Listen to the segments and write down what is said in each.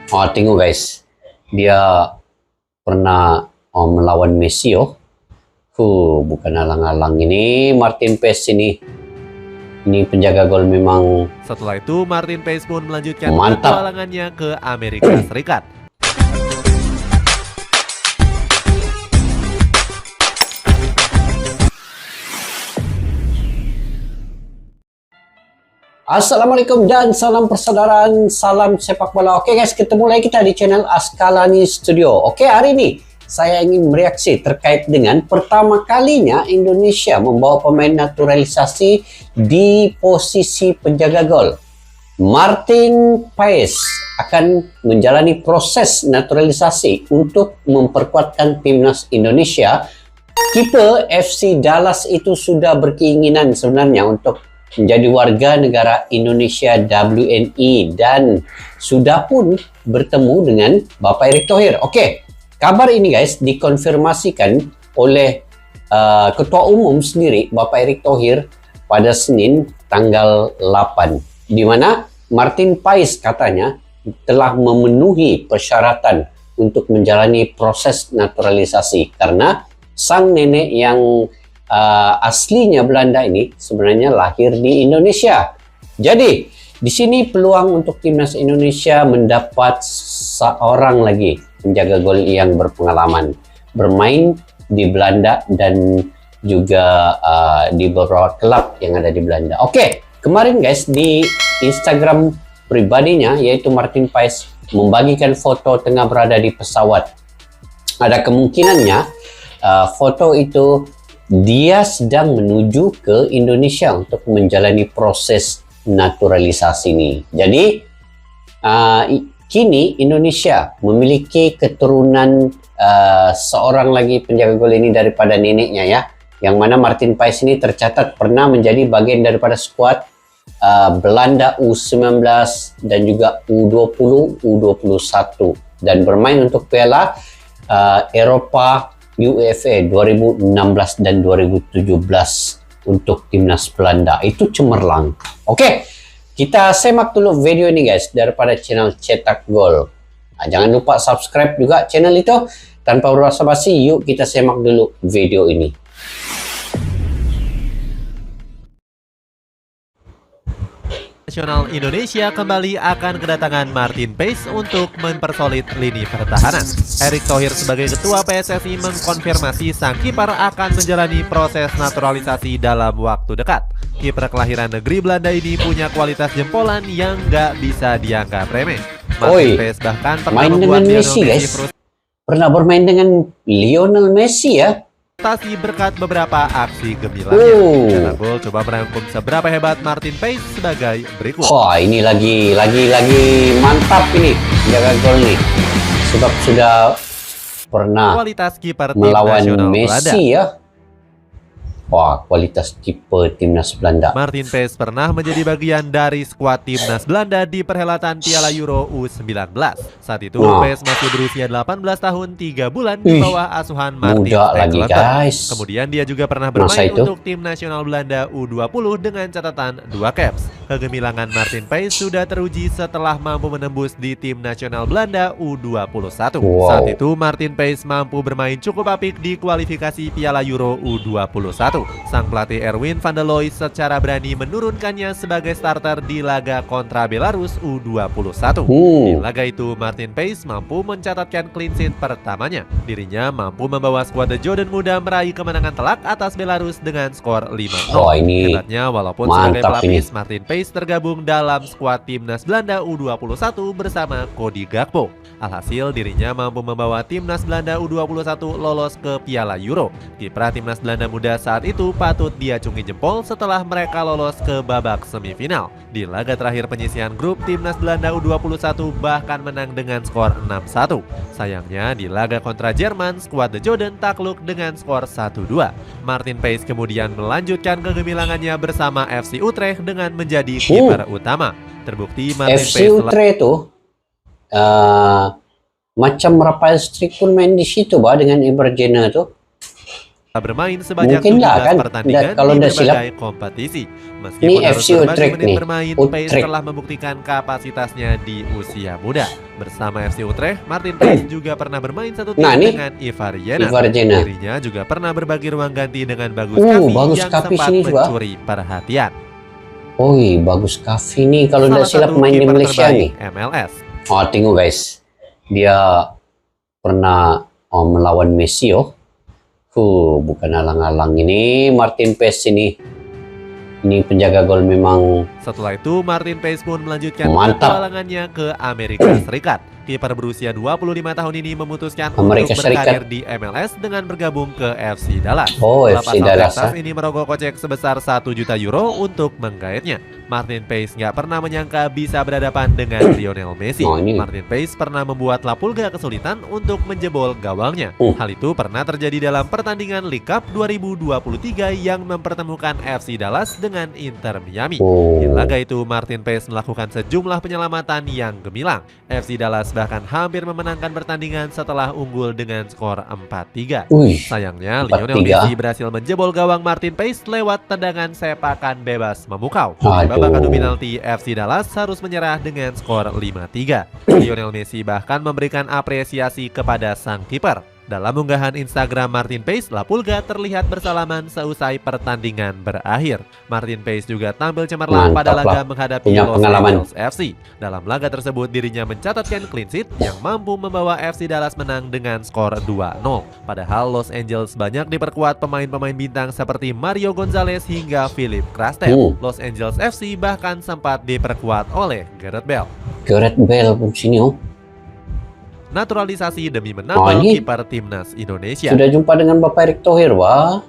Tengok guys, dia pernah melawan Messi bukan alang-alang ini Martin Paes ini. Ini penjaga gol memang. Setelah itu Martin Paes pun melanjutkan mantap petualangannya ke Amerika Serikat. Assalamualaikum dan salam persaudaraan, salam sepak bola. Oke guys, ketemu lagi kita di channel Askalani Studio. Oke, hari ini saya ingin mereaksi terkait dengan pertama kalinya Indonesia membawa pemain naturalisasi di posisi penjaga gol. Martin Paes akan menjalani proses naturalisasi untuk memperkuatkan timnas Indonesia. Kiper FC Dallas itu sudah berkeinginan sebenarnya untuk menjadi warga negara Indonesia WNI dan sudah pun bertemu dengan Bapak Erick Thohir. Oke, kabar ini guys dikonfirmasikan oleh Ketua Umum sendiri Bapak Erick Thohir pada Senin tanggal 8, di mana Martin Paes katanya telah memenuhi persyaratan untuk menjalani proses naturalisasi karena sang nenek yang aslinya Belanda ini sebenarnya lahir di Indonesia. Jadi di sini peluang untuk timnas Indonesia mendapat seorang lagi penjaga gol yang berpengalaman bermain di Belanda dan juga di beberapa klub yang ada di Belanda. Oke, kemarin guys di Instagram pribadinya yaitu Martin Paes membagikan foto tengah berada di pesawat. Ada kemungkinannya foto itu dia sedang menuju ke Indonesia untuk menjalani proses naturalisasi ini. Jadi kini Indonesia memiliki keturunan seorang lagi penjaga gol ini daripada neneknya ya, yang mana Martin Paes ini tercatat pernah menjadi bagian daripada skuad Belanda U19 dan juga U20, U21 dan bermain untuk Piala Eropa UEFA 2016 dan 2017 untuk timnas Belanda. Itu cemerlang. Oke, kita semak dulu video ini guys daripada channel Cetak Gol. Jangan lupa subscribe juga channel itu. Tanpa basa-basi, yuk kita semak dulu video ini. Nasional Indonesia kembali akan kedatangan Martin Paes untuk mempersolid lini pertahanan. Erick Thohir sebagai ketua PSSI mengkonfirmasi sang kiper akan menjalani proses naturalisasi dalam waktu dekat. Kiper kelahiran negeri Belanda ini punya kualitas jempolan yang nggak bisa dianggap remeh. Martin Paes bahkan pernah membuat Messi guys. Pernah bermain dengan Lionel Messi ya. Berkat beberapa aksi gemilangnya. Cetak Gol coba merangkum seberapa hebat Martin Paes sebagai berikut. Ini lagi mantap ini jaga gol nih. Sebab sudah pernah kualitas kiper melawan Messi ya. Kualitas kiper timnas Belanda. Martin Paes pernah menjadi bagian dari skuad timnas Belanda di perhelatan Piala Euro U19. Saat itu Paes masih berusia 18 tahun 3 bulan di bawah asuhan Martin Paes. Kemudian dia juga pernah bermain untuk tim nasional Belanda U20 dengan catatan 2 caps. Kegemilangan Martin Paes sudah teruji setelah mampu menembus di tim nasional Belanda U21. Saat itu Martin Paes mampu bermain cukup apik di kualifikasi Piala Euro U21. Sang pelatih Erwin van der Looy secara berani menurunkannya sebagai starter di laga kontra Belarus U21. Di laga itu Martin Paes mampu mencatatkan clean sheet pertamanya. Dirinya mampu membawa skuad The Jordan muda meraih kemenangan telak atas Belarus dengan skor 5-0. Hebatnya walaupun sebagai pelapis Martin Paes tergabung dalam skuad timnas Belanda U21 bersama Cody Gakpo. Alhasil dirinya mampu membawa timnas Belanda U21 lolos ke Piala Euro. Kiprah timnas Belanda muda saat itu patut diacungi jempol setelah mereka lolos ke babak semifinal. Di laga terakhir penyisihan grup, timnas Belanda U21 bahkan menang dengan skor 6-1. Sayangnya di laga kontra Jerman, skuad The Jordan takluk dengan skor 1-2. Martin Paes kemudian melanjutkan kegemilangannya bersama FC Utrecht dengan menjadi kiper utama. Terbukti Martin Paes FC Utrecht itu macam Rafael Struijk pun main di situ dengan Iber Jenner tuh. bermain sebanyak Mungkin 17 lah kan, pertandingan kalau di udah silap. berbagai kompetisi. Ini Meskipun harus FC berbagi Utrecht menit nih, bermain, Pace Utrecht. telah membuktikan kapasitasnya di usia muda. Bersama FC Utrecht, Martin Pace juga pernah bermain satu tim Nah, ini dengan Ivar Jenner. Ivar Jenner. Dirinya juga pernah berbagi ruang ganti dengan Bagus Kavi Bagus yang Kavi sempat sini juga. mencuri perhatian. Oi, Bagus Kavi nih kalau udah Salah silap satu main di kiper Malaysia nih. terbaik MLS. Oh, tengok guys. Dia pernah melawan Messi bukan alang-alang ini Martin Pace ini. Ini penjaga gol memang Setelah itu, Martin Pace pun melanjutkan mantap. petualangannya ke Amerika Serikat. Kiper berusia 25 tahun ini memutuskan Amerika untuk berkarir Serikat. di MLS dengan bergabung ke FC Dallas. Oh, Lepas FC Dallas. Texas ini merogoh kocek sebesar 1 juta euro untuk menggaetnya. Martin Pace nggak pernah menyangka bisa berhadapan dengan Lionel Messi. Oh, ini. Martin Pace pernah membuat La Pulga kesulitan untuk menjebol gawangnya. Hal itu pernah terjadi dalam pertandingan League Cup 2023 yang mempertemukan FC Dallas dengan Inter Miami. Di laga itu, Martin Pace melakukan sejumlah penyelamatan yang gemilang. FC Dallas bahkan hampir memenangkan pertandingan setelah unggul dengan skor 4-3. Sayangnya, Lionel Messi berhasil menjebol gawang Martin Pace lewat tendangan sepakan bebas memukau. Di babak adu penalti, FC Dallas harus menyerah dengan skor 5-3. Lionel Messi bahkan memberikan apresiasi kepada sang kiper. Dalam unggahan Instagram Martin Pace, La Pulga terlihat bersalaman seusai pertandingan berakhir. Martin Pace juga tampil cemerlang pada laga menghadapi Los Angeles FC. Dalam laga tersebut, dirinya mencatatkan clean sheet yang mampu membawa FC Dallas menang dengan skor 2-0. Padahal Los Angeles banyak diperkuat pemain-pemain bintang seperti Mario Gonzalez hingga Philip Krastel. Los Angeles FC bahkan sempat diperkuat oleh Gareth Bale. Gareth Bale pun sini Naturalisasi demi menambah kiper timnas Indonesia. Sudah jumpa dengan Bapak Erick Thohir, wah.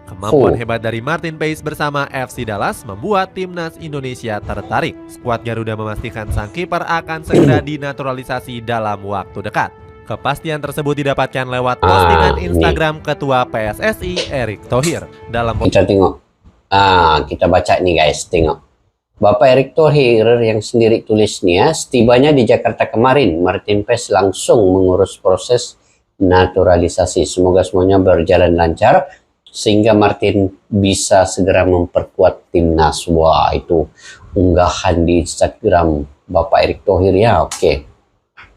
Kemampuan hebat dari Martin Pace bersama FC Dallas membuat timnas Indonesia tertarik. Skuad Garuda memastikan sang kiper akan segera dinaturalisasi dalam waktu dekat. Kepastian tersebut didapatkan lewat postingan Instagram Ketua PSSI Erick Thohir. Dalam kita tengok, kita baca nih guys, tengok. Bapak Erick Thohir yang sendiri tulisnya, setibanya di Jakarta kemarin, Martin Pace langsung mengurus proses naturalisasi. Semoga semuanya berjalan lancar sehingga Martin bisa segera memperkuat timnas. Wah, itu unggahan di Instagram Bapak Erick Thohir ya, oke.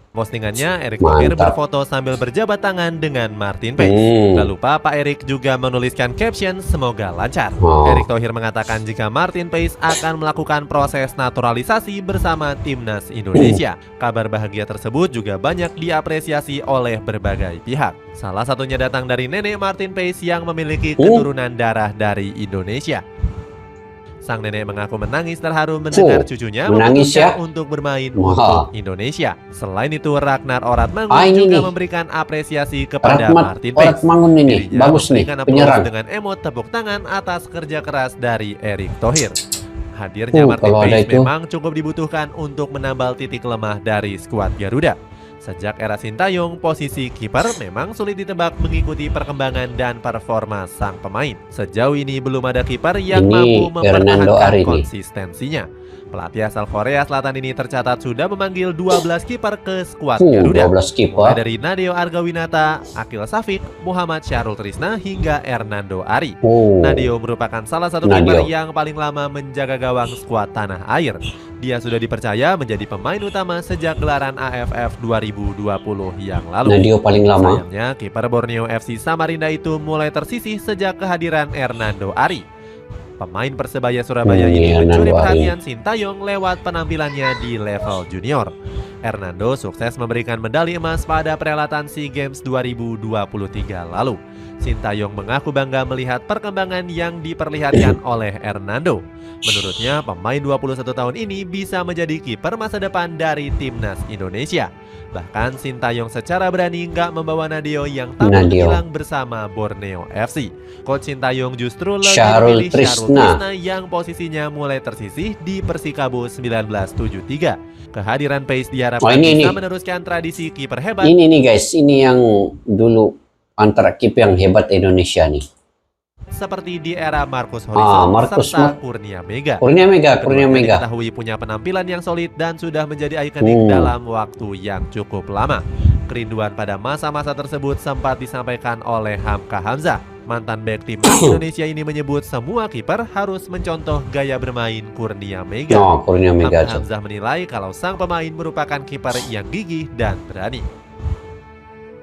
Postingannya, Erick Thohir berfoto sambil berjabat tangan dengan Martin Pace. Gak lupa Pak Erick juga menuliskan caption semoga lancar. Erick Thohir mengatakan jika Martin Pace akan melakukan proses naturalisasi bersama timnas Indonesia. Kabar bahagia tersebut juga banyak diapresiasi oleh berbagai pihak. Salah satunya datang dari nenek Martin Pace yang memiliki keturunan darah dari Indonesia. Sang nenek mengaku menangis terharu mendengar cucunya memutuskan untuk bermain untuk Indonesia. Selain itu, Ragnar Oratmangun juga memberikan apresiasi kepada Martin Pace. Dirinya memberikan aplaus dengan emot tepuk tangan atas kerja keras dari Erick Thohir. Hadirnya Martin Pace memang cukup dibutuhkan untuk menambal titik lemah dari skuad Garuda. Sejak era Sintayong, posisi kiper memang sulit ditebak mengikuti perkembangan dan performa sang pemain. Sejauh ini belum ada kiper yang mampu mempertahankan konsistensinya. Pelatih asal Korea Selatan ini tercatat sudah memanggil 12 kiper ke skuad Garuda. 12 kiper. Mulai dari Nadeo Argawinata, Akil Safik, Muhammad Syahrul Trisna hingga Hernando Ari. Nadeo merupakan salah satu kiper yang paling lama menjaga gawang skuad tanah air. Dia sudah dipercaya menjadi pemain utama sejak gelaran AFF 2020 yang lalu. Nadeo paling lama. Sayangnya, kiper Borneo FC Samarinda itu mulai tersisih sejak kehadiran Hernando Ari. Pemain Persebaya Surabaya ini mencuri perhatian Sintayong lewat penampilannya di level junior. Hernando sukses memberikan medali emas pada perhelatan SEA Games 2023 lalu. Sintayong mengaku bangga melihat perkembangan yang diperlihatkan oleh Hernando. Menurutnya, pemain 21 tahun ini bisa menjadi kiper masa depan dari timnas Indonesia. Bahkan Sintayong secara berani nggak membawa Nadeo yang tampil hilang bersama Borneo FC. Coach Sintayong justru lebih memilih Syahrul Trisna yang posisinya mulai tersisih di Persikabo 1973. Kehadiran Pace diharapkan bisa meneruskan tradisi kiper hebat. Ini nih guys, ini yang dulu antara kiper yang hebat Indonesia nih. Seperti di era Marcus Horizon serta Kurnia Mega. Kurnia Mega diketahui punya penampilan yang solid dan sudah menjadi ikonik dalam waktu yang cukup lama. kerinduan pada masa-masa tersebut sempat disampaikan oleh Hamka Hamzah. Mantan bek timnas Indonesia ini menyebut semua kiper harus mencontoh gaya bermain Kurnia Mega. Hamka Hamzah menilai kalau sang pemain merupakan kiper yang gigih dan berani.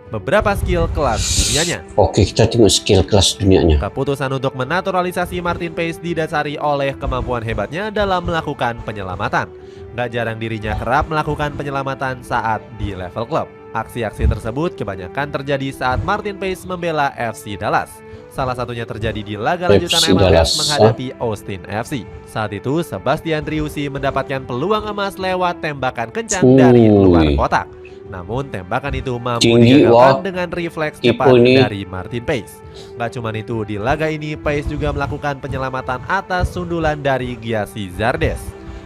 Beberapa skill kelas dunianya. Oke, kita tengok skill kelas dunianya. Keputusan untuk menaturalisasi Martin Paes didasari oleh kemampuan hebatnya dalam melakukan penyelamatan. Gak jarang dirinya kerap melakukan penyelamatan saat di level klub. Aksi-aksi tersebut kebanyakan terjadi saat Martin Paes membela FC Dallas. Salah satunya terjadi di laga lanjutan MLS menghadapi Austin FC. Saat itu, Sebastian Driussi mendapatkan peluang emas lewat tembakan kencang dari luar kotak. Namun tembakan itu mampu digagalkan dengan refleks cepat dari Martin Paes. Gak cuma itu, di laga ini Paes juga melakukan penyelamatan atas sundulan dari Gyasi Zardes.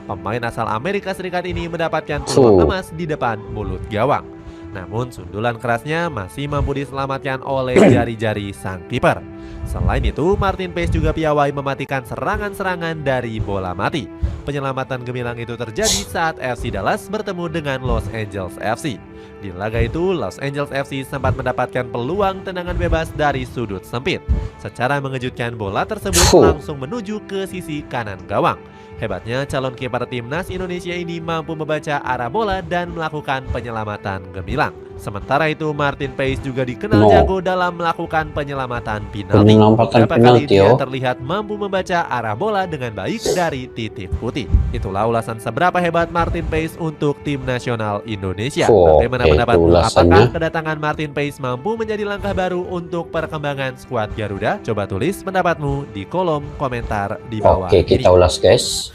Pemain asal Amerika Serikat ini mendapatkan peluang emas di depan mulut gawang. Namun sundulan kerasnya masih mampu diselamatkan oleh jari-jari sang kiper. Selain itu, Martin Paes juga piawai mematikan serangan-serangan dari bola mati. Penyelamatan gemilang itu terjadi saat FC Dallas bertemu dengan Los Angeles FC. Di laga itu, Los Angeles FC sempat mendapatkan peluang tendangan bebas dari sudut sempit. Secara mengejutkan, bola tersebut langsung menuju ke sisi kanan gawang. Hebatnya, calon kiper timnas Indonesia ini mampu membaca arah bola dan melakukan penyelamatan gemilang. Sementara itu, Martin Paes juga dikenal jago dalam melakukan penyelamatan penalti. Beberapa kali dia terlihat mampu membaca arah bola dengan baik dari titik putih. Itulah ulasan seberapa hebat Martin Paes untuk tim nasional Indonesia. Bagaimana pendapatmu? Apakah kedatangan Martin Paes mampu menjadi langkah baru untuk perkembangan skuad Garuda? Coba tulis pendapatmu di kolom komentar di bawah. Oke, kita ulas guys.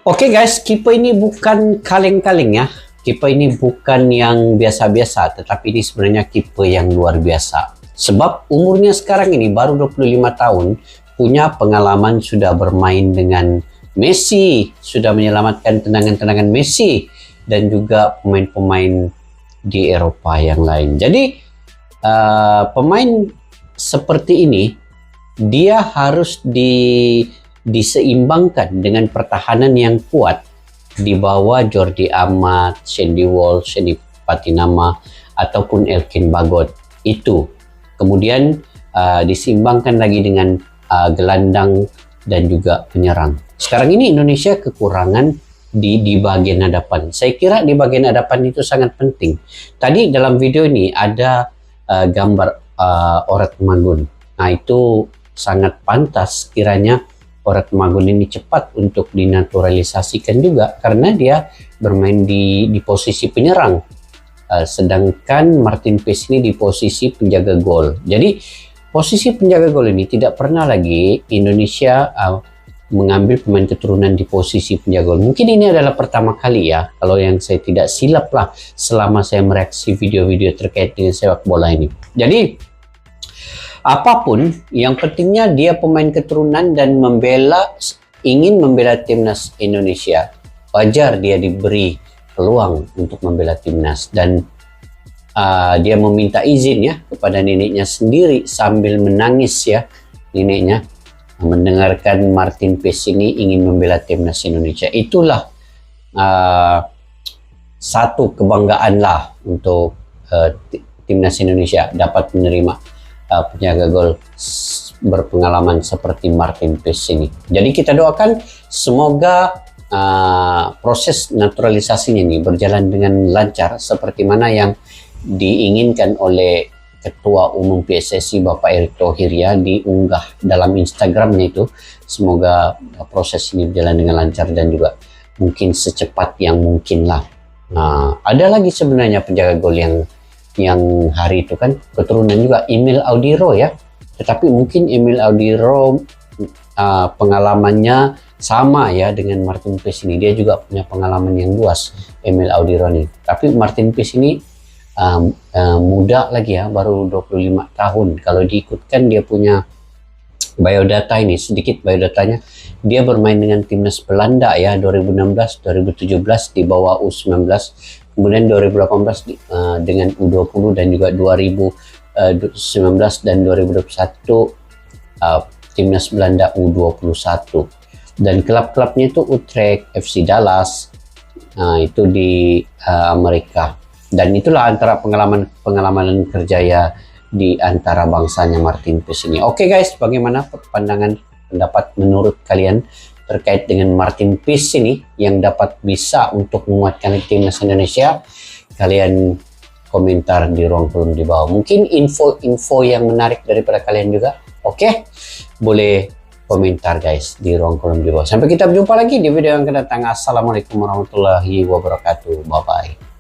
Oke guys, kiper ini bukan kaleng-kaleng ya. Kiper ini bukan yang biasa-biasa, tetapi ini sebenarnya kiper yang luar biasa. Sebab umurnya sekarang ini baru 25 tahun, punya pengalaman sudah bermain dengan Messi, sudah menyelamatkan tendangan-tendangan Messi, dan juga pemain-pemain di Eropa yang lain. Jadi pemain seperti ini, dia harus diseimbangkan dengan pertahanan yang kuat di bawah Jordi Amat, Sandy Walsh, Sandy Patinama ataupun Elkin Bagot itu. Kemudian diseimbangkan lagi dengan gelandang dan juga penyerang. Sekarang ini Indonesia kekurangan di bagian hadapan. Saya kira di bagian hadapan itu sangat penting. Tadi dalam video ini ada gambar Orat Magun. Nah, itu sangat pantas kiranya Orat Magun ini cepat untuk dinaturalisasikan juga karena dia bermain di posisi penyerang, sedangkan Martin Paes ini di posisi penjaga gol. Jadi posisi penjaga gol ini tidak pernah lagi Indonesia mengambil pemain keturunan di posisi penjaga gol. Mungkin ini adalah pertama kali ya, kalau yang saya tidak silap lah selama saya mereaksi video-video terkait dengan sepak bola ini. Jadi apapun, yang pentingnya dia pemain keturunan dan ingin membela timnas Indonesia. Wajar dia diberi peluang untuk membela timnas dan dia meminta izin ya kepada neneknya sendiri sambil menangis ya, neneknya mendengarkan Martin Paes ini ingin membela timnas Indonesia. Itulah satu kebanggaan lah untuk timnas Indonesia dapat menerima penjaga gol berpengalaman seperti Martin Paes ini. Jadi kita doakan semoga proses naturalisasinya ini berjalan dengan lancar seperti mana yang diinginkan oleh Ketua Umum PSSI Bapak Erick Thohir ya, diunggah dalam Instagramnya itu. Semoga proses ini berjalan dengan lancar dan juga mungkin secepat yang mungkin lah. Nah, ada lagi sebenarnya penjaga gol yang hari itu kan keturunan juga Emil Audiro ya, tetapi mungkin Emil Audiro pengalamannya sama ya dengan Martin Paes ini, dia juga punya pengalaman yang luas Emil Audiro ini. Tapi Martin Paes ini muda lagi ya, baru 25 tahun. Kalau diikutkan dia punya biodata ini, sedikit biodatanya, dia bermain dengan timnas Belanda ya 2016, 2017 di bawah U19, kemudian 2018 dengan U20 dan juga 2019 dan 2021 timnas Belanda U21. Dan klub-klubnya itu Utrecht, FC Dallas, Nah, itu di Amerika. Dan itulah antara pengalaman kerja ya di antara bangsanya Martin Pees ini. Oke guys, bagaimana pendapat menurut kalian terkait dengan Martin Pees ini yang dapat bisa untuk menguatkan timnas Indonesia? Kalian komentar di ruang kolom di bawah. Mungkin info-info yang menarik daripada kalian juga. Oke, boleh komentar guys di ruang kolom di bawah. Sampai kita berjumpa lagi di video yang akan datang. Assalamualaikum warahmatullahi wabarakatuh. Bye bye.